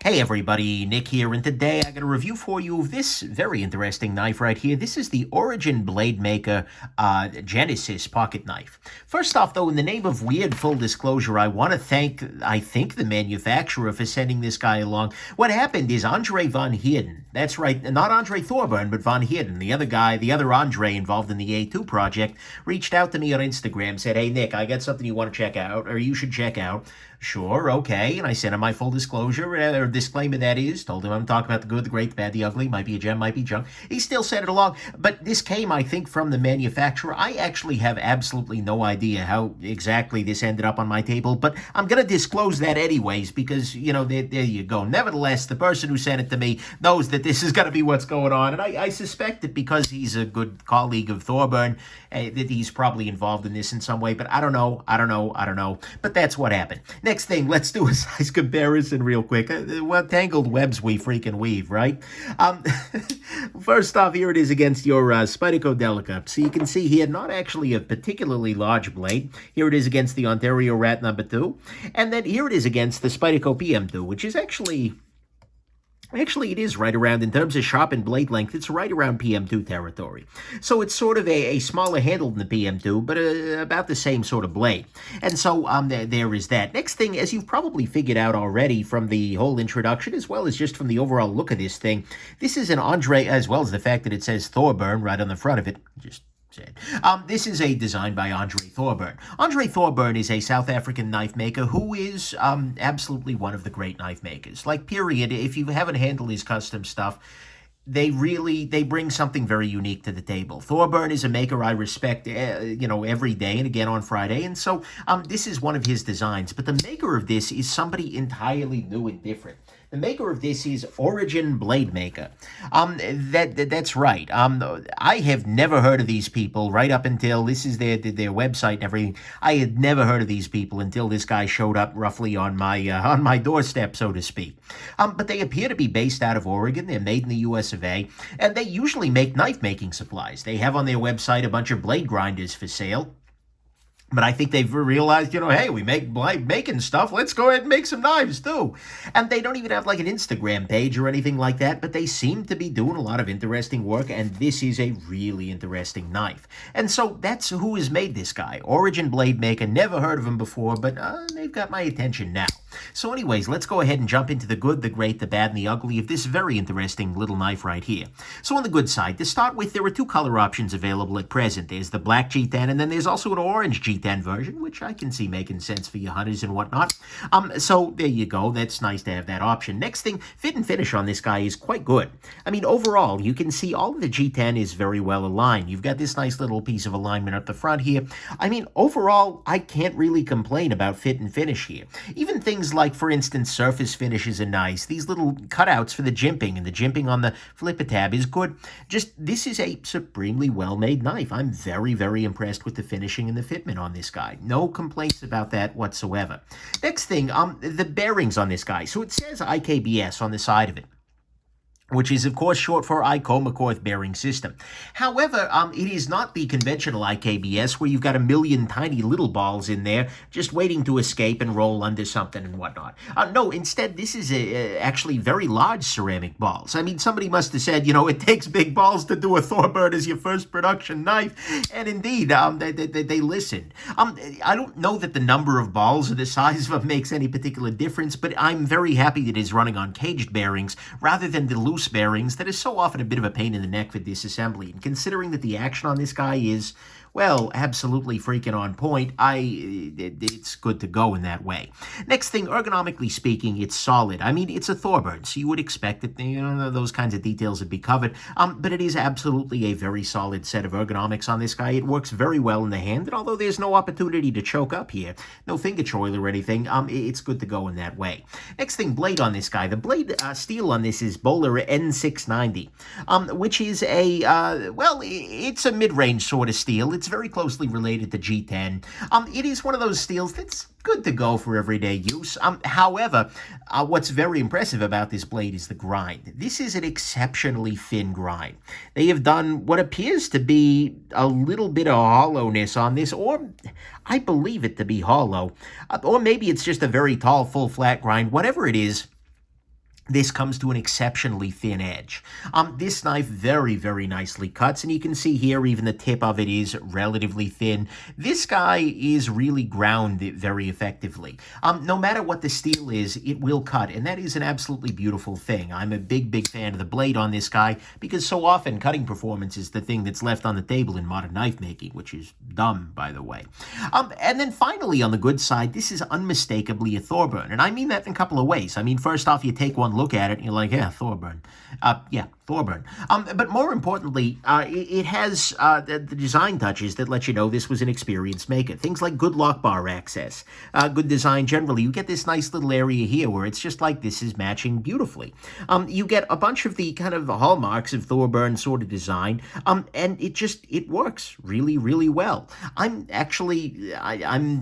Hey everybody, Nick here, and today I got a review for you of this very interesting knife right here. This is the Origin Blade Maker Genesis pocket knife. First off, though, in the name of weird full disclosure, I want to thank, the manufacturer for sending this guy along. What happened is Andre Van Heerden, that's right, not Andre Thorburn, but Van Heerden, the other guy, the other Andre involved in the A2 project, reached out to me on Instagram, said, hey Nick, I got something you want to check out, or you should check out. Sure, okay, and I sent him my full disclosure, or disclaimer that is, told him I'm talking about the good, the great, the bad, the ugly, might be a gem, might be junk. He still sent it along, but this came, I think, from the manufacturer. I actually have absolutely no idea how exactly this ended up on my table, but I'm going to disclose that anyways, because, you know, there you go. Nevertheless, the person who sent it to me knows that this is going to be what's going on, and I suspect that because he's a good colleague of Thorburn, that he's probably involved in this in some way, but I don't know, but that's what happened. Next thing, let's do a size comparison real quick. What tangled webs we freaking weave, right? First off, here it is against your Spyderco Delica. So you can see here, not actually a particularly large blade. Here it is against the Ontario Rat number 2. And then here it is against the Spyderco PM2, which is actually, it is right around, in terms of sharpened blade length, it's right around PM2 territory. So it's sort of a smaller handle than the PM2, but about the same sort of blade. And so there is that. Next thing, as you've probably figured out already from the whole introduction, as well as just from the overall look of this thing, this is an Andre, as well as the fact that it says Thorburn right on the front of it, just said. This is a design by Andre Thorburn. Andre Thorburn is a South African knife maker who is absolutely one of the great knife makers. Like, period. If you haven't handled his custom stuff, they bring something very unique to the table. Thorburn is a maker I respect, every day, and again on Friday, and so this is one of his designs. But the maker of this is somebody entirely new and different. The maker of this is Origin Blade Maker. That's right. I have never heard of these people right up until this is their website and everything. I had never heard of these people until this guy showed up roughly on my doorstep, so to speak. But they appear to be based out of Oregon. They're made in the U.S. of A. And they usually make knife making supplies. They have on their website a bunch of blade grinders for sale. But I think they've realized, hey, we make making stuff. Let's go ahead and make some knives, too. And they don't even have, like, an Instagram page or anything like that, but they seem to be doing a lot of interesting work, and this is a really interesting knife. And so that's who has made this guy. Origin Blade Maker. Never heard of him before, but they've got my attention now. So anyways, let's go ahead and jump into the good, the great, the bad, and the ugly of this very interesting little knife right here. So on the good side, to start with, there are two color options available at present. There's the black G10, and then there's also an orange G10 version, which I can see making sense for your hunters and whatnot. So there you go. That's nice to have that option. Next thing, fit and finish on this guy is quite good. I mean, overall, you can see all of the G10 is very well aligned. You've got this nice little piece of alignment at the front here. I mean, overall, I can't really complain about fit and finish here. Even things like, for instance, surface finishes are nice. These little cutouts for the jimping, and the jimping on the flipper tab is good. Just, this is a supremely well-made knife. I'm very, very impressed with the finishing and the fitment on this guy. No complaints about that whatsoever. Next thing, the bearings on this guy. So it says IKBS on the side of it, which is, of course, short for Iko-McCorth bearing system. However, it is not the conventional IKBS where you've got a million tiny little balls in there just waiting to escape and roll under something and whatnot. No, instead, this is actually very large ceramic balls. I mean, somebody must have said, it takes big balls to do a Thorburn as your first production knife, and indeed, they listened. I don't know that the number of balls or the size of them makes any particular difference, but I'm very happy that it's running on caged bearings rather than the loose bearings that is so often a bit of a pain in the neck for disassembly. And considering that the action on this guy is, well, absolutely freaking on point, it's good to go in that way. Next thing, ergonomically speaking, it's solid. I mean, it's a Thorburn, so you would expect that, those kinds of details would be covered, but it is absolutely a very solid set of ergonomics on this guy. It works very well in the hand, and although there's no opportunity to choke up here, no finger choil or anything, it's good to go in that way. Next thing, blade on this guy. The blade steel on this is Bowler N690, which is it's a mid-range sort of steel. It's very closely related to G10. It is one of those steels that's good to go for everyday use. However, what's very impressive about this blade is the grind. This is an exceptionally thin grind. They have done what appears to be a little bit of hollowness on this, or I believe it to be hollow, or maybe it's just a very tall, full, flat grind. Whatever it is, this comes to an exceptionally thin edge. This knife very, very nicely cuts, and you can see here even the tip of it is relatively thin. This guy is really ground very effectively. No matter what the steel is, it will cut, and that is an absolutely beautiful thing. I'm a big, big fan of the blade on this guy because so often cutting performance is the thing that's left on the table in modern knife making, which is dumb, by the way. And then finally, on the good side, this is unmistakably a Thorburn, and I mean that in a couple of ways. I mean, first off, you take one look at it and you're like, yeah, Thorburn. Yeah, Thorburn. But more importantly, it has the design touches that let you know this was an experienced maker. Things like good lock bar access, good design generally. You get this nice little area here where it's just like this is matching beautifully. You get a bunch of the kind of hallmarks of Thorburn sort of design, and it works really, really well. I'm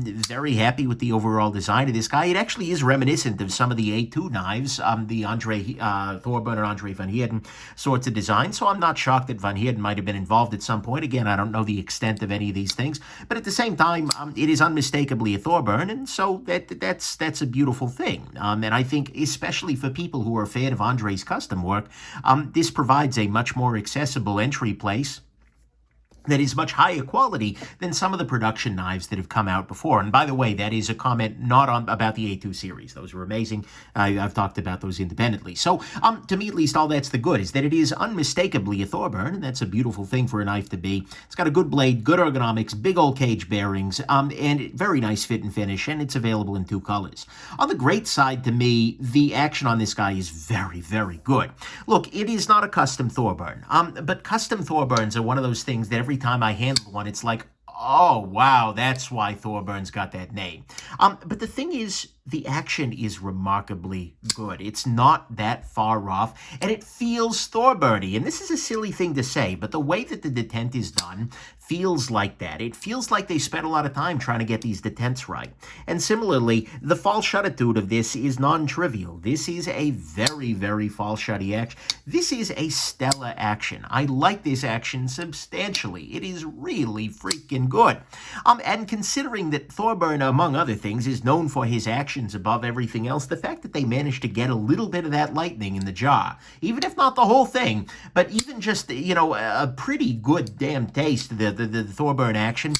very happy with the overall design of this guy. It actually is reminiscent of some of the A2 knives, the Thorburn and Andre Van Heerden sorts of design, so I'm not shocked that Van Heerden might have been involved at some point. Again, I don't know the extent of any of these things, but at the same time, it is unmistakably a Thorburn, and so that's a beautiful thing. And I think, especially for people who are a fan of Andre's custom work, this provides a much more accessible entry place that is much higher quality than some of the production knives that have come out before. And by the way, that is a comment not about the A2 series. Those were amazing. I've talked about those independently. So to me, at least, all that's the good is that it is unmistakably a Thorburn, and that's a beautiful thing for a knife to be. It's got a good blade, good ergonomics, big old cage bearings, and very nice fit and finish, and it's available in 2 colors. On the great side, to me, the action on this guy is very, very good. Look, it is not a custom Thorburn, but custom Thorburns are one of those things that every time I handle one, it's like, oh, wow, that's why Thorburn's got that name. But the thing is, the action is remarkably good. It's not that far off, and it feels Thorburn-y. And this is a silly thing to say, but the way that the detent is done feels like that. It feels like they spent a lot of time trying to get these detents right. And similarly, the fall shuttitude of this is non-trivial. This is a very, very fall shutty action. This is a stellar action. I like this action substantially. It is really freaking good. And considering that Thorburn, among other things, is known for his actions above everything else, the fact that they managed to get a little bit of that lightning in the jaw, even if not the whole thing, but even just, a pretty good damn taste, the Thorburn action,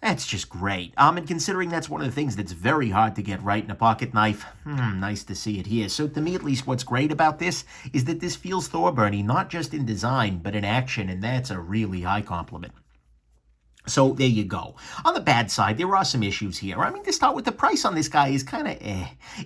that's just great. And considering that's one of the things that's very hard to get right in a pocket knife, nice to see it here. So to me, at least, what's great about this is that this feels Thorburn-y, not just in design, but in action, and that's a really high compliment. So there you go. On the bad side, there are some issues here. I mean, to start with, the price on this guy is kind of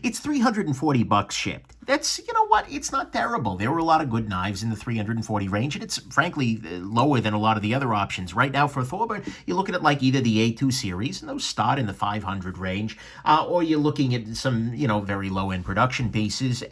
It's $340 shipped. That's, what, it's not terrible. There were a lot of good knives in the $340 range, and it's frankly lower than a lot of the other options. Right now for Thorburn, you're looking at like either the A2 series, and those start in the $500 range, or you're looking at some, very low-end production pieces.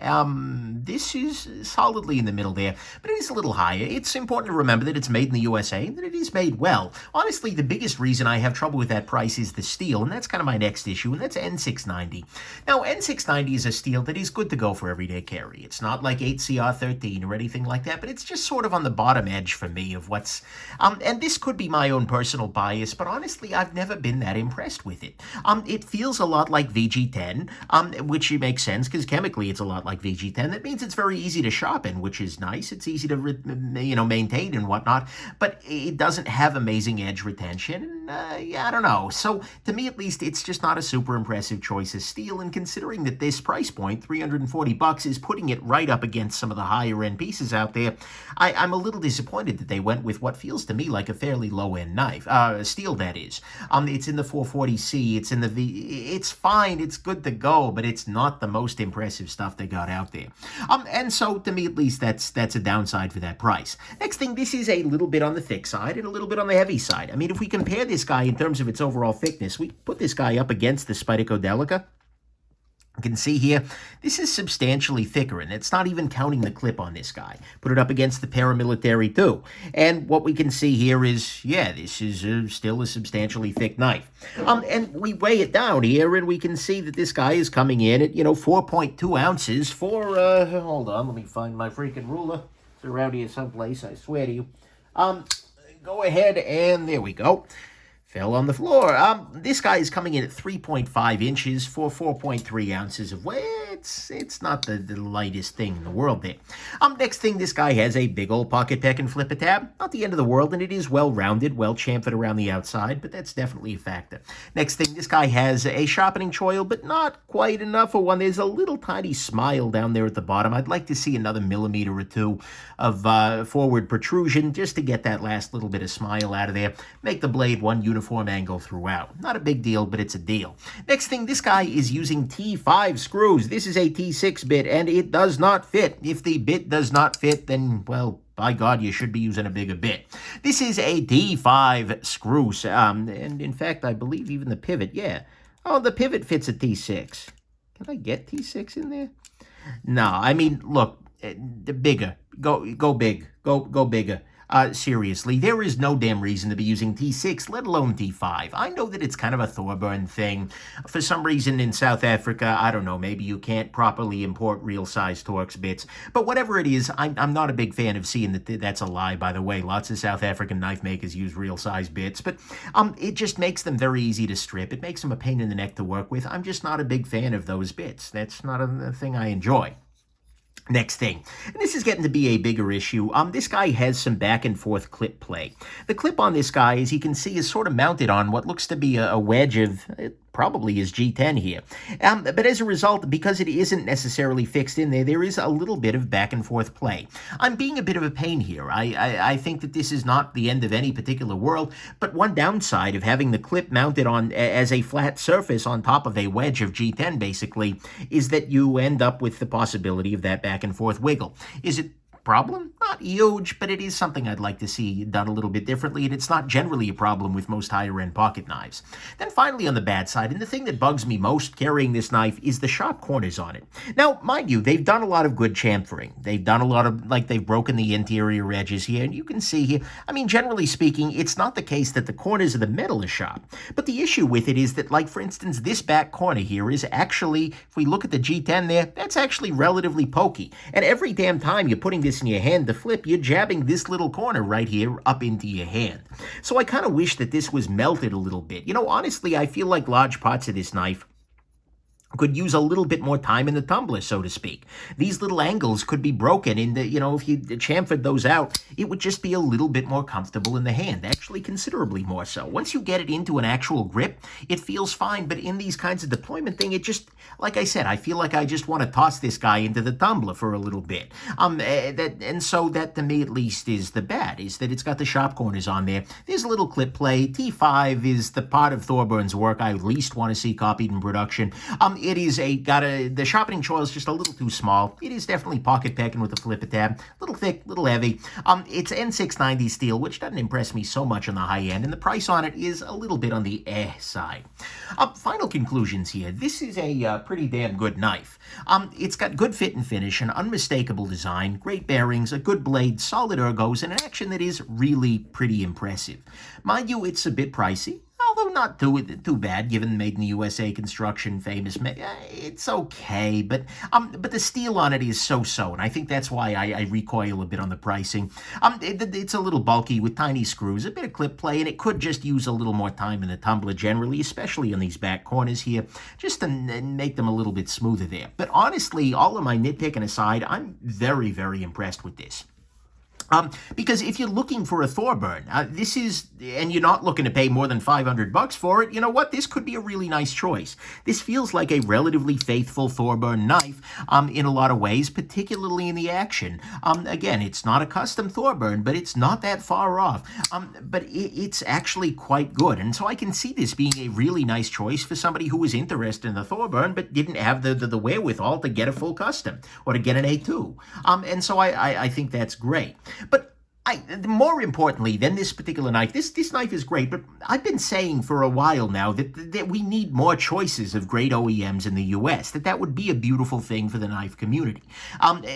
This is solidly in the middle there, but it is a little higher. It's important to remember that it's made in the USA, and that it is made well. Honestly, the biggest reason I have trouble with that price is the steel, and that's kind of my next issue, and that's N690. Now, N690 is a steel that is good to go for everyday carry. It's not like 8CR13 or anything like that, but it's just sort of on the bottom edge for me of what's... and this could be my own personal bias, but honestly, I've never been that impressed with it. It feels a lot like VG10, which makes sense, because chemically it's a lot like VG10. That means it's very easy to sharpen, which is nice. It's easy to, maintain and whatnot, but it doesn't have amazing edge retention. And I don't know. So to me, at least, it's just not a super impressive choice of steel. And considering that this price point, $340, is putting it right up against some of the higher end pieces out there, I'm a little disappointed that they went with what feels to me like a fairly low end knife, steel that is. It's in the 440C. It's in the V. It's fine. It's good to go, but it's not the most impressive stuff they got out there. And so to me, at least, that's a downside for that price. Next thing, this is a little bit on the thick side and a little bit on the heavy side. I mean, if we compare this guy in terms of its overall thickness, we put this guy up against the Spyderco Delica. You can see here, this is substantially thicker, and it's not even counting the clip on this guy. Put it up against the Paramilitary too. And what we can see here is, this is still a substantially thick knife. And we weigh it down here, and we can see that this guy is coming in at, 4.2 ounces for, hold on, let me find my freaking ruler. It's around here someplace, I swear to you. Go ahead, and there we go. Fell on the floor. This guy is coming in at 3.5 inches for 4.3 ounces of weight. it's not the lightest thing in the world there. Next thing, this guy has a big old pocket peck and flipper tab. Not the end of the world, and it is well-rounded, well-chamfered around the outside, but that's definitely a factor. Next thing, this guy has a sharpening choil, but not quite enough for one. There's a little tiny smile down there at the bottom. I'd like to see another millimeter or two of forward protrusion just to get that last little bit of smile out of there. Make the blade one uniform angle throughout. Not a big deal, but it's a deal. Next thing, this guy is using T5 screws. This is a T6 bit, and it does not fit. If the bit does not fit, then, well, by God, you should be using a bigger bit. This is a T5 screw, and in fact, I believe even the pivot, yeah. Oh, the pivot fits a T6. Can I get T6 in there? No, I mean, look, the bigger. Go big. Go bigger. Seriously, there is no damn reason to be using T6, let alone T5. I know that it's kind of a Thorburn thing. For some reason in South Africa, I don't know, maybe you can't properly import real-size Torx bits. But whatever it is, I'm not a big fan of seeing that that's a lie, by the way. Lots of South African knife makers use real-size bits, but it just makes them very easy to strip. It makes them a pain in the neck to work with. I'm just not a big fan of those bits. That's not a thing I enjoy. Next thing, and this is getting to be a bigger issue, this guy has some back and forth clip play. The clip on this guy, as you can see, is sort of mounted on what looks to be a wedge of probably his G10 here. But as a result, because it isn't necessarily fixed in there, there is a little bit of back and forth play. I'm being a bit of a pain here. I think that this is not the end of any particular world, but one downside of having the clip mounted on as a flat surface on top of a wedge of G10, basically, is that you end up with the possibility of that back and forth wiggle. Is it problem? Not huge, but it is something I'd like to see done a little bit differently, and it's not generally a problem with most higher-end pocket knives. Then finally on the bad side, and the thing that bugs me most carrying this knife is the sharp corners on it. Now, mind you, they've done a lot of good chamfering. They've done a lot of, they've broken the interior edges here, and you can see here, I mean, generally speaking, it's not the case that the corners of the metal are sharp, but the issue with it is that, for instance, this back corner here is actually, if we look at the G10 there, that's actually relatively pokey, and every damn time you're putting this in your hand to flip, you're jabbing this little corner right here up into your hand. So I kind of wish that this was melted a little bit. You know, honestly, I feel like large parts of this knife could use a little bit more time in the tumbler, so to speak. These little angles could be broken in the, if you chamfered those out, it would just be a little bit more comfortable in the hand, actually considerably more so. Once you get it into an actual grip, it feels fine, but in these kinds of deployment thing, it just, like I said, I feel like I just want to toss this guy into the tumbler for a little bit. And so that to me at least is the bad, is that it's got the sharp corners on there. There's a little clip play. T5 is the part of Thorburn's work I least want to see copied in production. It is the sharpening choil is just a little too small. It is definitely pocket pecking with a flipper tab. Little thick, little heavy. It's N690 steel, which doesn't impress me so much on the high end, and the price on it is a little bit on the side. Final conclusions here. This is a pretty damn good knife. It's got good fit and finish, an unmistakable design, great bearings, a good blade, solid ergos, and an action that is really pretty impressive. Mind you, it's a bit pricey. Although not too bad, given made in the USA construction, famous, it's okay, but the steel on it is so-so, and I think that's why I recoil a bit on the pricing. It's a little bulky with tiny screws, a bit of clip play, and it could just use a little more time in the tumbler generally, especially on these back corners here, just to make them a little bit smoother there. But honestly, all of my nitpicking aside, I'm very, very impressed with this. Because if you're looking for a Thorburn, this is, and you're not looking to pay more than $500 for it, you know what? This could be a really nice choice. This feels like a relatively faithful Thorburn knife in a lot of ways, particularly in the action. Again, it's not a custom Thorburn, but it's not that far off. But it's actually quite good, and so I can see this being a really nice choice for somebody who was interested in the Thorburn but didn't have the wherewithal to get a full custom or to get an A2. And so I think that's great. But more importantly than this particular knife, this knife is great, but I've been saying for a while now that we need more choices of great OEMs in the US, that would be a beautiful thing for the knife community.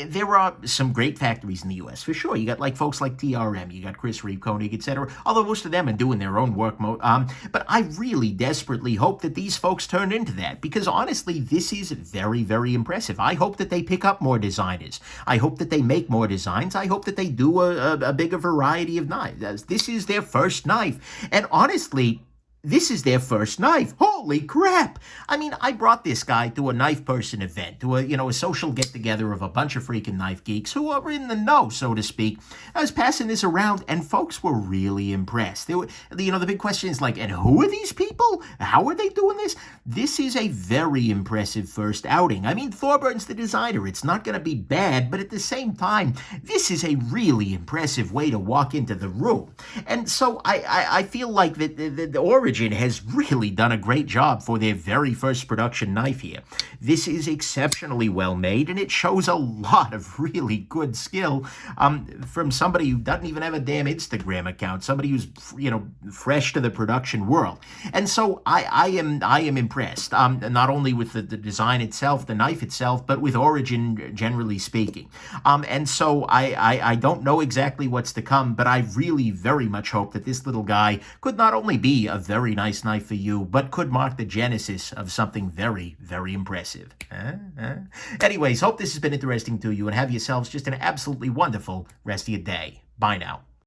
There are some great factories in the US, for sure. You got folks like TRM, you got Chris Reeve, Koenig, etc., although most of them are doing their own work. But I really desperately hope that these folks turn into that, because honestly, this is very, very impressive. I hope that they pick up more designers. I hope that they make more designs. I hope that they do a bigger variety of knives. This is their first knife, and honestly, This is their first knife. Holy crap! I mean, I brought this guy to a knife person event, to a social get-together of a bunch of freaking knife geeks who are in the know, so to speak. I was passing this around, and folks were really impressed. They were, the big question is like, and who are these people? How are they doing this? This is a very impressive first outing. I mean, Thorburn's the designer. It's not going to be bad, but at the same time, this is a really impressive way to walk into the room. And so I feel like the Origin has really done a great job for their very first production knife here. This is exceptionally well made, and it shows a lot of really good skill from somebody who doesn't even have a damn Instagram account, somebody who's fresh to the production world. And so I am impressed, not only with the design itself, the knife itself, but with Origin generally speaking. And so I don't know exactly what's to come, but I really very much hope that this little guy could not only be a very nice knife for you, but could mark the genesis of something very, very impressive. Anyways, hope this has been interesting to you, and have yourselves just an absolutely wonderful rest of your day. Bye now.